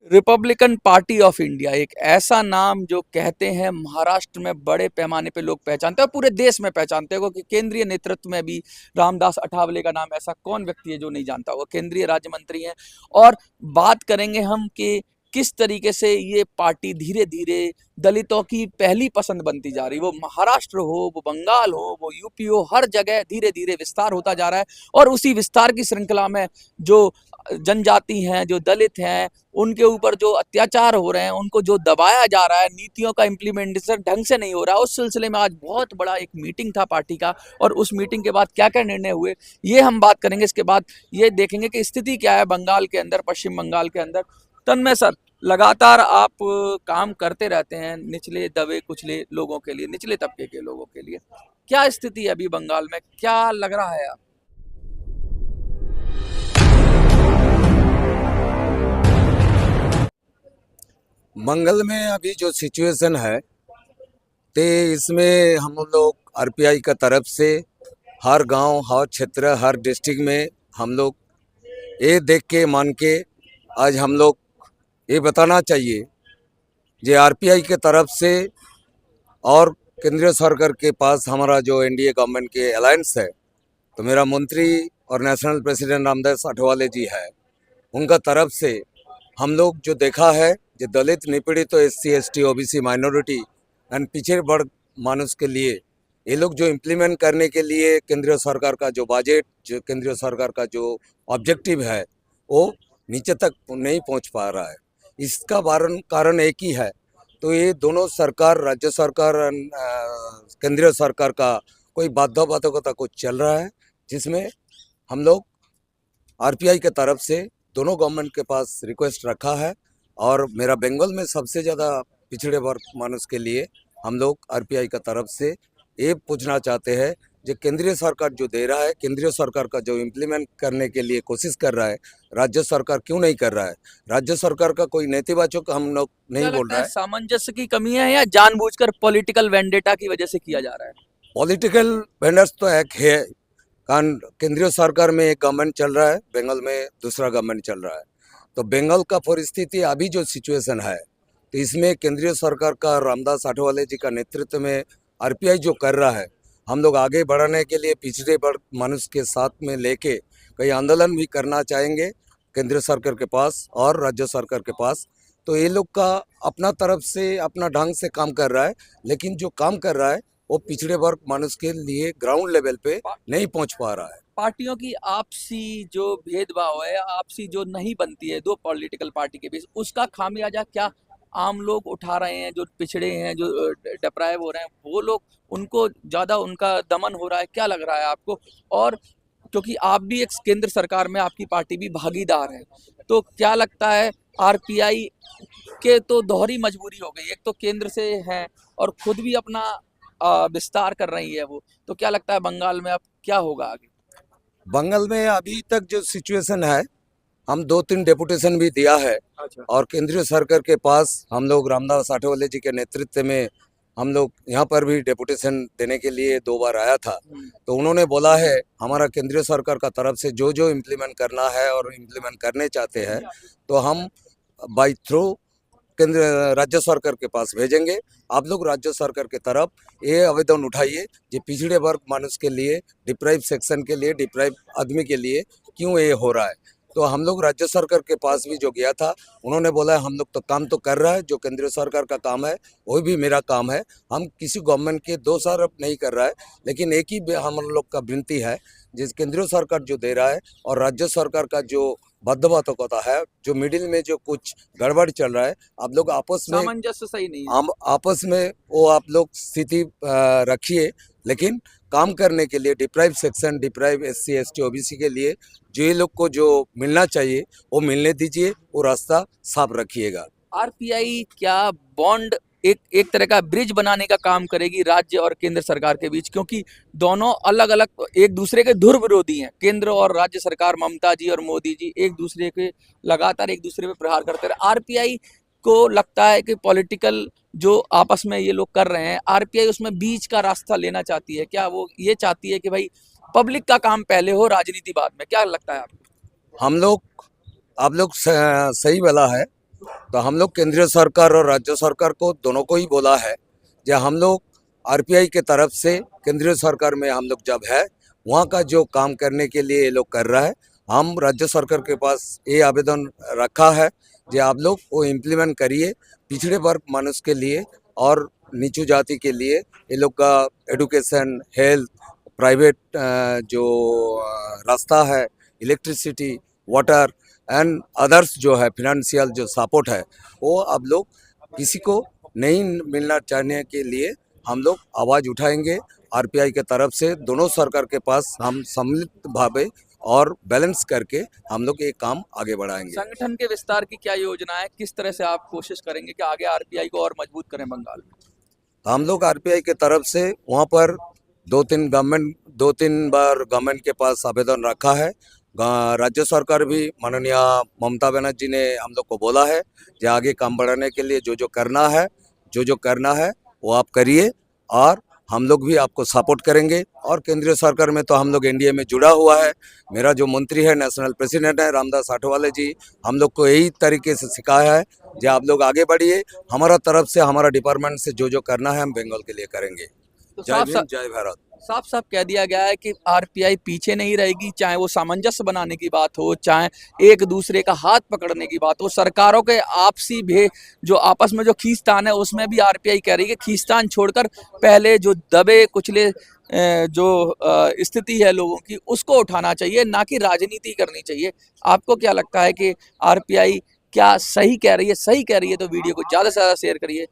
Republican party of India एक ऐसा नाम जो कहते हैं महाराष्ट्र में बड़े पैमाने पे लोग पहचानते हैं और पूरे देश में पहचानते हैं क्योंकि केंद्रीय नेतृत्व में भी रामदास अठावले का नाम ऐसा कौन व्यक्ति है जो नहीं जानता होगा। केंद्रीय राज्य मंत्री हैं। और बात करेंगे हम कि किस तरीके से ये पार्टी धीरे धीरे दलितों की पहली पसंद बनती जा रही। वो महाराष्ट्र हो, वो बंगाल हो, वो यूपी हो, हर जगह धीरे धीरे विस्तार होता जा रहा है। और उसी विस्तार की श्रृंखला में जो जनजाति हैं, जो दलित हैं, उनके ऊपर जो अत्याचार हो रहे हैं, उनको जो दबाया जा रहा है, नीतियों का इम्प्लीमेंटेशन ढंग से नहीं हो रहा है, उस सिलसिले में आज बहुत बड़ा एक मीटिंग था पार्टी का। और उस मीटिंग के बाद क्या क्या निर्णय हुए ये हम बात करेंगे। इसके बाद ये देखेंगे कि स्थिति क्या है बंगाल के अंदर, पश्चिम बंगाल के अंदर। तन्मय सर, लगातार आप काम करते रहते हैं निचले दबे कुचले लोगों के लिए, निचले तबके के लोगों के लिए। क्या स्थिति है अभी बंगाल में, क्या लग रहा है आप? मंगल में अभी जो सिचुएशन है ते इसमें हम लोग आरपीआई का तरफ से हर गांव, हर क्षेत्र, हर डिस्ट्रिक्ट में हम लोग ये देख के मान के आज हम लोग ये बताना चाहिए जे आरपीआई के तरफ से और केंद्रीय सरकार के पास हमारा जो एनडीए गवर्नमेंट के अलायंस है, तो मेरा मंत्री और नेशनल प्रेसिडेंट रामदास अठावले जी है, उनका तरफ से हम लोग जो देखा है जो दलित, निपीड़ित, तो SC, ST, OBC, minority and पिछड़े वर्ग मानुष के लिए ये लोग जो इम्प्लीमेंट करने के लिए केंद्रीय सरकार का जो बजट, जो केंद्रीय सरकार का जो ऑब्जेक्टिव है वो नीचे तक नहीं पहुंच पा रहा है। इसका कारण एक ही है, तो ये दोनों सरकार, राज्य सरकार और केंद्रीय सरकार का कोई बाध्यबाधकता कुछ चल रहा है, जिसमें हम लोग आरपीआई के तरफ से दोनों गवर्नमेंट के पास रिक्वेस्ट रखा है। और मेरा बंगाल में सबसे ज़्यादा पिछड़े वर्ग मानुष के लिए हम लोग आरपीआई का तरफ से ये पूछना चाहते हैं जो केंद्रीय सरकार जो दे रहा है, केंद्रीय सरकार का जो इम्प्लीमेंट करने के लिए कोशिश कर रहा है, राज्य सरकार क्यों नहीं कर रहा है? राज्य सरकार का कोई नेतिवाचक हम लोग नहीं बोल रहा है। सामंजस्य की कमी है या जानबूझकर पॉलिटिकल वेंडेटा की वजह से किया जा रहा है? पॉलिटिकल वेंडर्स तो एक है, कारण केंद्रीय सरकार में एक गवर्नमेंट चल रहा है, बंगाल में दूसरा गवर्नमेंट चल रहा है। तो बंगाल का परिस्थिति अभी जो सिचुएशन है, तो इसमें केंद्रीय सरकार का रामदास अठावले जी का नेतृत्व में आरपीआई जो कर रहा है, हम लोग आगे बढ़ाने के लिए पिछड़े वर्ग मनुष्य के साथ में लेके कई आंदोलन भी करना चाहेंगे केंद्र सरकार के पास और राज्य सरकार के पास। तो ये लोग का अपना तरफ से अपना ढंग से काम कर रहा है, लेकिन जो काम कर रहा है वो पिछड़े वर्ग मनुष्य के लिए ग्राउंड लेवल पे नहीं पहुंच पा रहा है। पार्टियों की आपसी जो भेदभाव है, आपसी जो नहीं बनती है दो पॉलिटिकल पार्टी के बीच, उसका खामियाजा क्या आम लोग उठा रहे हैं? जो पिछड़े हैं, जो डिप्राइव हो रहे हैं, वो लोग, उनको ज्यादा उनका दमन हो रहा है, क्या लग रहा है आपको? और क्योंकि आप भी एक केंद्र सरकार में, आपकी पार्टी भी भागीदार है, तो क्या लगता है आरपीआई के तो दोहरी मजबूरी हो गई, एक तो केंद्र से है और खुद भी अपना विस्तार कर रही है वो, तो क्या लगता है बंगाल में अब क्या होगा आगे? बंगाल में अभी तक जो सिचुएशन है, हम 2-3 डेपुटेशन भी दिया है। अच्छा। और केंद्रीय सरकार के पास हम लोग रामदास अठावले जी के नेतृत्व में हम लोग यहाँ पर भी डेपुटेशन देने के लिए 2 बार आया था। तो उन्होंने बोला है हमारा केंद्रीय सरकार का तरफ से जो जो इम्प्लीमेंट करना है और इम्प्लीमेंट करने चाहते हैं, तो हम बाई थ्रू केंद्र राज्य सरकार के पास भेजेंगे। आप लोग राज्य सरकार के तरफ ये आवेदन उठाइए कि पिछड़े वर्ग मानुष के लिए, डिप्राइव सेक्शन के लिए, डिप्राइव आदमी के लिए क्यों ये हो रहा है। तो हम लोग राज्य सरकार के पास भी जो गया था, उन्होंने बोला हम लोग तो काम तो कर रहा है, जो केंद्रीय सरकार का काम है वही भी मेरा काम है, हम किसी गवर्नमेंट के दोषारोप नहीं कर रहा है, लेकिन एक ही हम लोग का विनती है, जिस केंद्रीय सरकार जो दे रहा है और राज्य सरकार का जो बद्धबाधकता है, जो मिडिल में जो कुछ गड़बड़ चल रहा है, आप लोग आपस में सामंजस्य सही नहीं है। हम आपस में वो आप लोग स्थिति रखिए, लेकिन काम करने के लिए deprive section, deprive SC, ST, OBC के लिए जो ये लोग को जो मिलना चाहिए वो मिलने दीजिए, वो रास्ता साफ रखिएगा। आरपीआई क्या बॉन्ड एक तरह का ब्रिज बनाने का काम करेगी राज्य और केंद्र सरकार के बीच, क्योंकि दोनों अलग अलग एक दूसरे के धुर विरोधी हैं। केंद्र और राज्य सरकार, ममता जी और मोदी जी एक दूसरे के लगातार एक दूसरे पे प्रहार करते रहे। आरपीआई को लगता है कि पॉलिटिकल जो आपस में ये लोग कर रहे हैं, आरपीआई उसमें बीच का रास्ता लेना चाहती है। क्या वो ये चाहती है कि भाई पब्लिक का काम पहले हो, राजनीति बाद में? क्या लगता है आपको? हम लोग आप लोग सही बोला है, तो हम लोग केंद्रीय सरकार और राज्य सरकार को दोनों को ही बोला है जो हम लोग आरपीआई के तरफ से केंद्रीय सरकार में हम लोग जब है वहाँ का जो काम करने के लिए ये लोग कर रहा है, हम राज्य सरकार के पास ये आवेदन रखा है जो आप लोग वो इम्प्लीमेंट करिए पिछड़े वर्ग मनुष्य के लिए और नीचू जाति के लिए। ये लोग का एडुकेशन, हेल्थ, प्राइवेट जो रास्ता है, इलेक्ट्रिसिटी, वाटर एंड अदर्स जो है फिनेंशियल जो सपोर्ट है वो अब लोग किसी को नहीं मिलना चाहने के लिए हम लोग आवाज़ उठाएंगे। आरपीआई के तरफ से दोनों सरकार के पास हम सम्मिलित भावे और बैलेंस करके हम लोग ये काम आगे बढ़ाएंगे। संगठन के विस्तार की क्या योजना है, किस तरह से आप कोशिश करेंगे कि आगे आरपीआई को और मजबूत करें बंगाल में? हम लोग आरपीआई के तरफ से वहाँ पर दो तीन बार गवर्नमेंट के पास आवेदन रखा है। राज्य सरकार भी माननीय ममता बनर्जी ने हम लोग को बोला है कि आगे काम बढ़ाने के लिए जो करना है वो आप करिए और हम लोग भी आपको सपोर्ट करेंगे। और केंद्रीय सरकार में तो हम लोग एनडीए में जुड़ा हुआ है। मेरा जो मंत्री है, नेशनल प्रेसिडेंट है रामदास आठवले जी, हम लोग को यही तरीके से सिखाया है कि आप लोग आगे बढ़िए, हमारा तरफ से हमारा डिपार्टमेंट से जो करना है हम बंगाल के लिए करेंगे। तो जय भीम, जय भारत। साफ साफ कह दिया गया है कि आरपीआई पीछे नहीं रहेगी, चाहे वो सामंजस्य बनाने की बात हो, चाहे एक दूसरे का हाथ पकड़ने की बात हो। सरकारों के आपसी जो आपस में जो खींचतान है उसमें भी आरपीआई कह रही है कि खींचतान छोड़कर पहले जो दबे कुचले जो स्थिति है लोगों की उसको उठाना चाहिए, ना कि राजनीति करनी चाहिए। आपको क्या लगता है कि आरपीआई क्या सही कह रही है? सही कह रही है तो वीडियो को ज़्यादा से ज़्यादा शेयर करिए।